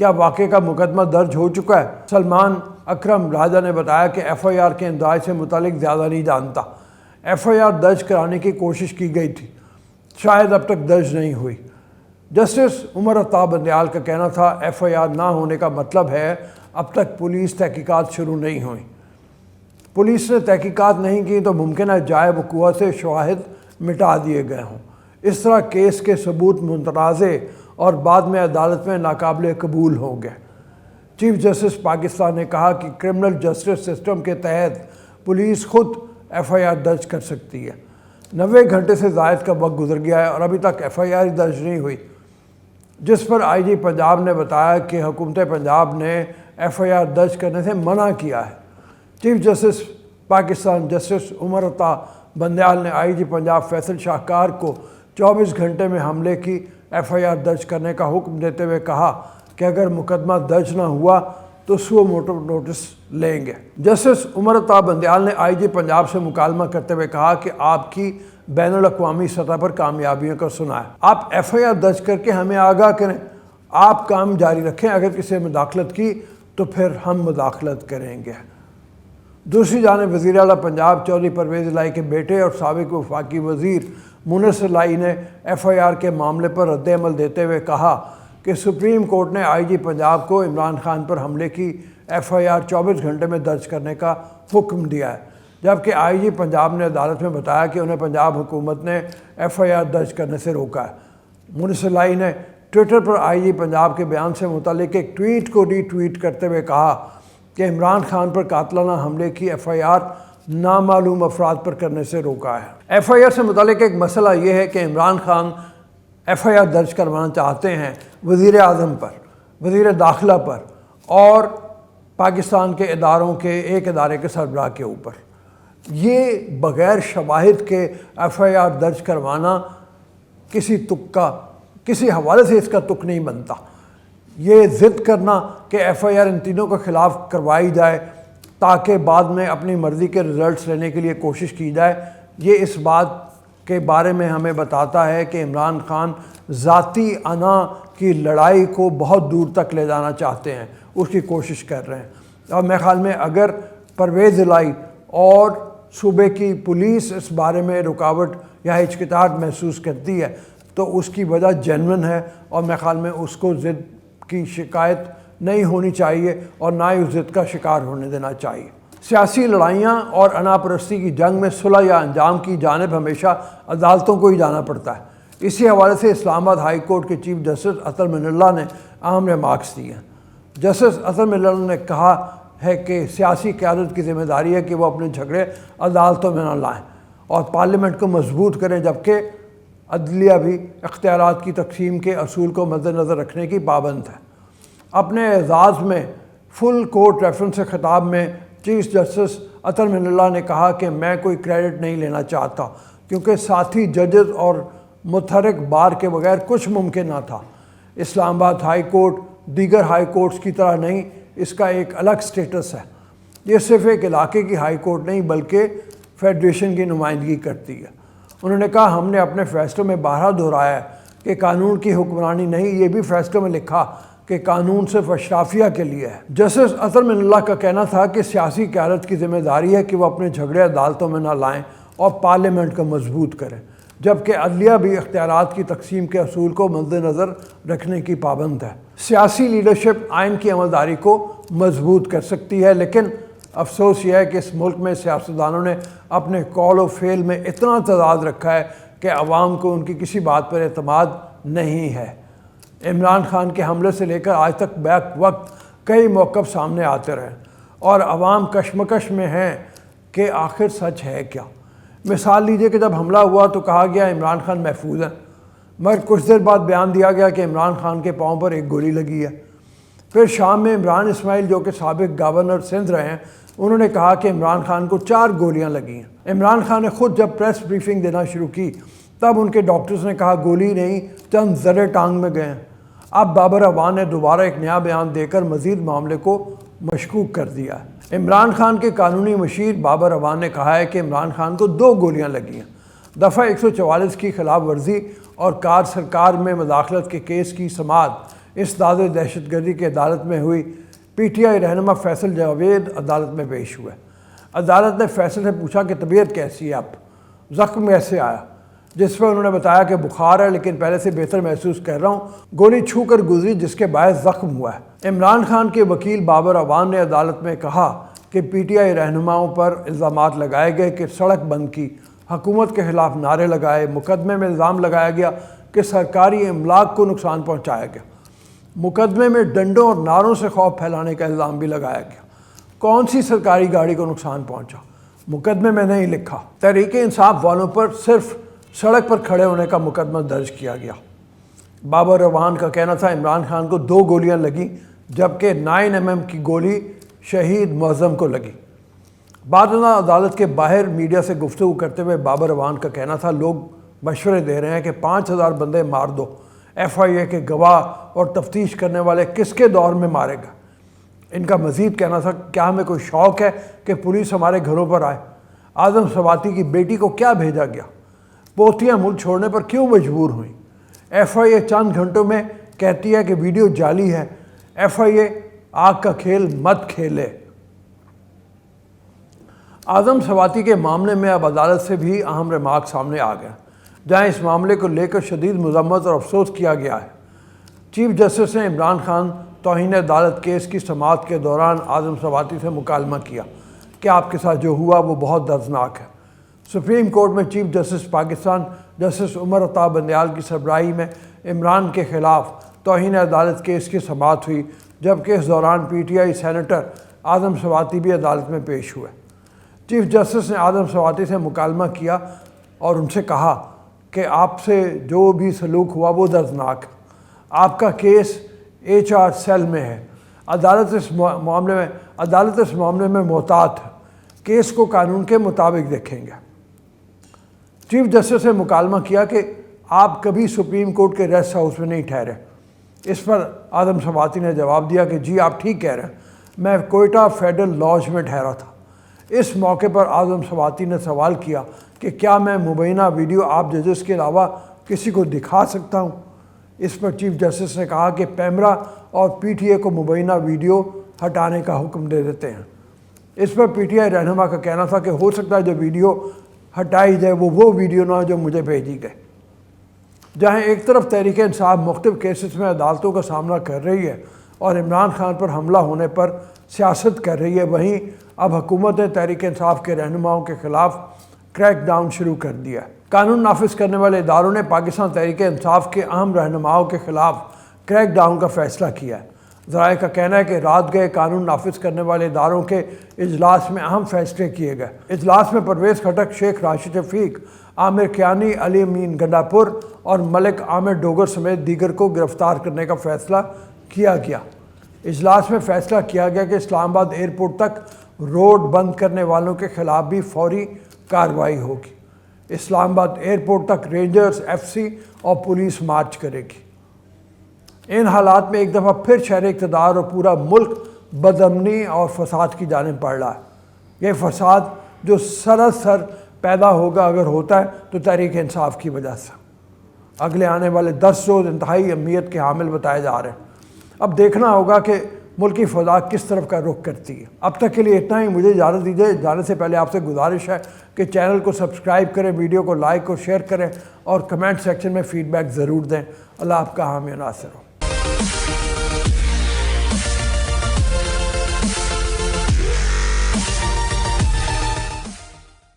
کیا واقعے کا مقدمہ درج ہو چکا ہے؟ سلمان اکرم راجہ نے بتایا کہ ایف آئی آر کے انداز سے متعلق زیادہ نہیں جانتا۔ ایف آئی آر درج کرانے کی کوشش کی گئی تھی، شاید اب تک درج نہیں ہوئی۔ جسٹس عمر عطا بندیال کا کہنا تھا ایف آئی آر نہ ہونے کا مطلب ہے اب تک پولیس تحقیقات شروع نہیں ہوئیں۔ پولیس نے تحقیقات نہیں کی تو ممکنہ جائے وقوع سے شواہد مٹا دیے گئے ہوں، اس طرح کیس کے ثبوت متنازع اور بعد میں عدالت میں ناقابل قبول ہوں گے۔ چیف جسٹس پاکستان نے کہا کہ کرمنل جسٹس سسٹم کے تحت پولیس خود ایف آئی آر درج کر سکتی ہے۔ 90 گھنٹے سے زائد کا وقت گزر گیا ہے اور ابھی تک ایف آئی آر درج نہیں ہوئی، جس پر آئی جی پنجاب نے بتایا کہ حکومت پنجاب نے ایف آئی آر درج کرنے سے منع کیا ہے۔ Chief justice Pakistan justice Umar Ata Bandial نے آئی جی پنجاب فیصل شاہکار کو 24 گھنٹے میں حملے کی ایف آئی آر درج کرنے کا حکم دیتے ہوئے کہا کہ اگر مقدمہ درج نہ ہوا تو سو موٹو نوٹس لیں گے۔ جسٹس عمر عطا بندیال نے آئی جی پنجاب سے مکالمہ کرتے ہوئے کہا کہ آپ کی بین الاقوامی سطح پر کامیابیوں کو سنا ہے، آپ ایف آئی آر درج کر کے ہمیں آگاہ کریں، آپ کام جاری رکھیں، اگر کسی نے مداخلت کی تو پھر ہم مداخلت کریں گے۔ دوسری جانب وزیر اعلیٰ پنجاب چودھری پرویز الہی کے بیٹے اور سابق وفاقی وزیر منصر الہی نے ایف آئی آر کے معاملے پر رد عمل دیتے ہوئے کہا کہ سپریم کورٹ نے آئی جی پنجاب کو عمران خان پر حملے کی ایف آئی آر 24 گھنٹے میں درج کرنے کا حکم دیا ہے، جبکہ آئی جی پنجاب نے عدالت میں بتایا کہ انہیں پنجاب حکومت نے ایف آئی آر درج کرنے سے روکا ہے۔ منصر الہی نے ٹویٹر پر آئی جی پنجاب کے بیان سے متعلق ایک ٹویٹ کو ری ٹویٹ کرتے ہوئے کہا کہ عمران خان پر قاتلانہ حملے کی ایف آئی آر نامعلوم افراد پر کرنے سے روکا ہے۔ ایف آئی آر سے متعلق ایک مسئلہ یہ ہے کہ Imran Khan F I R درج کروانا چاہتے ہیں وزیر اعظم پر، وزیر داخلہ پر اور پاکستان کے اداروں کے ایک ادارے کے سربراہ کے اوپر۔ یہ بغیر شواہد کے ایف آئی آر درج کروانا کسی حوالے سے اس کا تک نہیں بنتا۔ یہ ضد کرنا کہ ایف آئی آر ان تینوں کے خلاف کروائی جائے تاکہ بعد میں اپنی مرضی کے رزلٹس لینے کے لیے کوشش کی جائے، یہ اس بات کے بارے میں ہمیں بتاتا ہے کہ عمران خان ذاتی انا کی لڑائی کو بہت دور تک لے جانا چاہتے ہیں، اس کی کوشش کر رہے ہیں۔ اور میرے خیال میں اگر پرویز الہی اور صوبے کی پولیس اس بارے میں رکاوٹ یا ہچکچاہٹ محسوس کرتی ہے تو اس کی وجہ جینون ہے، اور میرے خیال میں اس کو ضد کی شکایت نہیں ہونی چاہیے اور نہ ہی اس ضد کا شکار ہونے دینا چاہیے۔ سیاسی لڑائیاں اور انا پرستی کی جنگ میں صلح یا انجام کی جانب ہمیشہ عدالتوں کو ہی جانا پڑتا ہے۔ اسی حوالے سے اسلام آباد ہائی کورٹ کے چیف جسٹس اطہر من اللہ نے اہم ریمارکس دیے ہیں۔ جسٹس اطہر من اللہ نے کہا ہے کہ سیاسی قیادت کی ذمہ داری ہے کہ وہ اپنے جھگڑے عدالتوں میں نہ لائیں اور پارلیمنٹ کو مضبوط کریں، جبکہ عدلیہ بھی اختیارات کی تقسیم کے اصول کو مد نظر رکھنے کی پابند ہے۔ اپنے اعزاز میں فل کورٹ ریفرنس سے خطاب میں چیف جسٹس اطہر من اللہ نے کہا کہ میں کوئی کریڈٹ نہیں لینا چاہتا، کیونکہ ساتھی ججز اور متحرک بار کے بغیر کچھ ممکن نہ تھا۔ اسلام آباد ہائی کورٹ دیگر ہائی کورٹس کی طرح نہیں، اس کا ایک الگ سٹیٹس ہے۔ یہ صرف ایک علاقے کی ہائی کورٹ نہیں بلکہ فیڈریشن کی نمائندگی کرتی ہے۔ انہوں نے کہا ہم نے اپنے فیصلوں میں بارہا دہرایا ہے کہ قانون کی حکمرانی نہیں، یہ بھی فیصلوں میں لکھا کہ قانون صرف اشرافیہ کے لیے ہے۔ جسٹس اطہر من اللہ کا کہنا تھا کہ سیاسی قیادت کی ذمہ داری ہے کہ وہ اپنے جھگڑے عدالتوں میں نہ لائیں اور پارلیمنٹ کو مضبوط کریں، جبکہ عدلیہ بھی اختیارات کی تقسیم کے اصول کو مد نظر رکھنے کی پابند ہے۔ سیاسی لیڈرشپ آئین کی عملداری کو مضبوط کر سکتی ہے، لیکن افسوس یہ ہے کہ اس ملک میں سیاستدانوں نے اپنے قول و فعل میں اتنا تضاد رکھا ہے کہ عوام کو ان کی کسی بات پر اعتماد نہیں ہے۔ عمران خان کے حملے سے لے کر آج تک بیک وقت کئی موقف سامنے آتے رہے اور عوام کشمکش میں ہیں کہ آخر سچ ہے کیا۔ مثال لیجئے کہ جب حملہ ہوا تو کہا گیا عمران خان محفوظ ہیں، مگر کچھ دیر بعد بیان دیا گیا کہ عمران خان کے پاؤں پر ایک گولی لگی ہے۔ پھر شام میں عمران اسماعیل جو کہ سابق گورنر سندھ رہے ہیں، انہوں نے کہا کہ عمران خان کو 4 گولیاں لگی ہیں۔ عمران خان نے خود جب پریس بریفنگ دینا شروع کی تب ان کے ڈاکٹرز نے کہا گولی نہیں، چند ذرے ٹانگ میں گئے ہیں۔ اب بابر اعوان نے دوبارہ ایک نیا بیان دے کر مزید معاملے کو مشکوک کر دیا ہے۔ عمران خان کے قانونی مشیر بابر اعوان نے کہا ہے کہ عمران خان کو 2 گولیاں لگی ہیں۔ دفعہ 144 کی خلاف ورزی اور کار سرکار میں مداخلت کے کیس کی سماعت اسداد دہشت گردی کی عدالت میں ہوئی۔ پی ٹی آئی رہنما فیصل جاوید عدالت میں پیش ہوئے۔ عدالت نے فیصل سے پوچھا کہ طبیعت کیسی ہے، اب زخم کیسے آیا، جس پر انہوں نے بتایا کہ بخار ہے لیکن پہلے سے بہتر محسوس کر رہا ہوں، گولی چھو کر گزری جس کے باعث زخم ہوا ہے۔ عمران خان کے وکیل بابر اعوان نے عدالت میں کہا کہ پی ٹی آئی رہنماؤں پر الزامات لگائے گئے کہ سڑک بند کی، حکومت کے خلاف نعرے لگائے، مقدمے میں الزام لگایا گیا کہ سرکاری املاک کو نقصان پہنچایا گیا، مقدمے میں ڈنڈوں اور نعروں سے خوف پھیلانے کا الزام بھی لگایا گیا۔ کون سی سرکاری گاڑی کو نقصان پہنچا؟ مقدمے میں نہیں لکھا۔ تحریک انصاف والوں پر صرف سڑک پر کھڑے ہونے کا مقدمہ درج کیا گیا۔ بابر اعوان کا کہنا تھا عمران خان کو 2 گولیاں لگیں جبکہ 9 mm کی گولی شہید معظم کو لگی۔ بعد ازاں عدالت کے باہر میڈیا سے گفتگو کرتے ہوئے بابر اعوان کا کہنا تھا لوگ مشورے دے رہے ہیں کہ 5000 بندے مار دو، ایف آئی اے کے گواہ اور تفتیش کرنے والے کس کے دور میں مارے گا۔ ان کا مزید کہنا تھا کیا ہمیں کوئی شوق ہے کہ پولیس ہمارے گھروں پر آئے؟ اعظم سواتی کی بیٹی کو کیا بھیجا گیا؟ پوتیاں ملک چھوڑنے پر کیوں مجبور ہوئیں؟ ایف آئی اے چند گھنٹوں میں کہتی ہے کہ ویڈیو جعلی ہے۔ ایف آئی اے آگ کا کھیل مت کھیلے۔ اعظم سواتی کے معاملے میں اب عدالت سے بھی اہم ریمارک سامنے آ گیا، جہاں اس معاملے کو لے کر شدید مذمت اور افسوس کیا گیا ہے۔ چیف جسٹس نے عمران خان توہین عدالت کیس کی سماعت کے دوران اعظم سواتی سے مکالمہ کیا کہ آپ کے ساتھ جو ہوا وہ بہت دردناک ہے۔ سپریم کورٹ میں chief justice Pakistan justice Umar Ata Bandial کی سربراہی میں عمران کے خلاف توہین عدالت کیس کی سماعت ہوئی، جبکہ اس دوران پی ٹی آئی سینیٹر اعظم سواتی بھی عدالت میں پیش ہوئے۔ چیف جسٹس نے اعظم سواتی سے مکالمہ کیا اور ان سے کہا کہ آپ سے جو بھی سلوک ہوا وہ دردناک ہے، آپ کا کیس HR سیل میں ہے، عدالت اس معاملے میں محتاط ہے، کیس کو قانون کے مطابق دیکھیں گے۔ چیف جسٹس نے مکالمہ کیا کہ آپ کبھی سپریم کورٹ کے ریسٹ ہاؤس میں نہیں ٹھہرے۔ اس پر اعظم سواتی نے جواب دیا کہ جی آپ ٹھیک کہہ رہے ہیں، میں کوئٹہ فیڈرل لاج میں ٹھہرا تھا۔ اس موقع پر اعظم سواتی نے سوال کیا کہ کیا میں مبینہ ویڈیو آپ ججز کے علاوہ کسی کو دکھا سکتا ہوں؟ اس پر چیف جسٹس نے کہا کہ پیمرا اور پی ٹی اے کو مبینہ ویڈیو ہٹانے کا حکم دے دیتے ہیں۔ اس پر پی ٹی آئی رہنما کا کہنا تھا کہ ہو سکتا ہے جو ویڈیو ہٹائی جائے وہ ویڈیو نہ ہو جو مجھے بھیجی گئے۔ جہاں ایک طرف تحریک انصاف مختلف کیسز میں عدالتوں کا سامنا کر رہی ہے اور عمران خان پر حملہ ہونے پر سیاست کر رہی ہے، وہیں اب حکومت نے تحریک انصاف کے رہنماؤں کے خلاف کریک ڈاؤن شروع کر دیا ہے۔ قانون نافذ کرنے والے اداروں نے پاکستان تحریک انصاف کے اہم رہنماؤں کے خلاف کریک ڈاؤن کا فیصلہ کیا ہے۔ ذرائع کا کہنا ہے کہ رات گئے قانون نافذ کرنے والے اداروں کے اجلاس میں اہم فیصلے کیے گئے۔ اجلاس میں پرویز خٹک، شیخ راشد شفیق، عامر کیانی، علی امین گنڈاپور اور ملک عامر ڈوگر سمیت دیگر کو گرفتار کرنے کا فیصلہ کیا گیا۔ اجلاس میں فیصلہ کیا گیا کہ اسلام آباد ایئرپورٹ تک روڈ بند کرنے والوں کے خلاف بھی فوری کارروائی ہوگی۔ اسلام آباد ایئرپورٹ تک رینجرز، ایف سی اور پولیس مارچ کرے گی۔ ان حالات میں ایک دفعہ پھر شہر اقتدار اور پورا ملک بدامنی اور فساد کی جانب بڑھ رہا ہے۔ یہ فساد جو سراسر پیدا ہوگا، اگر ہوتا ہے تو تحریک انصاف کی وجہ سے۔ اگلے آنے والے 10 روز انتہائی اہمیت کے حامل بتائے جا رہے ہیں۔ اب دیکھنا ہوگا کہ ملکی فضا کس طرف کا رخ کرتی ہے۔ اب تک کے لیے اتنا ہی، مجھے اجازت دیجیے۔ جانے سے پہلے آپ سے گزارش ہے کہ چینل کو سبسکرائب کریں، ویڈیو کو لائک اور شیئر کریں اور کمنٹ سیکشن میں فیڈ بیک ضرور دیں۔ اللہ آپ کا حامی و ناصر ہو۔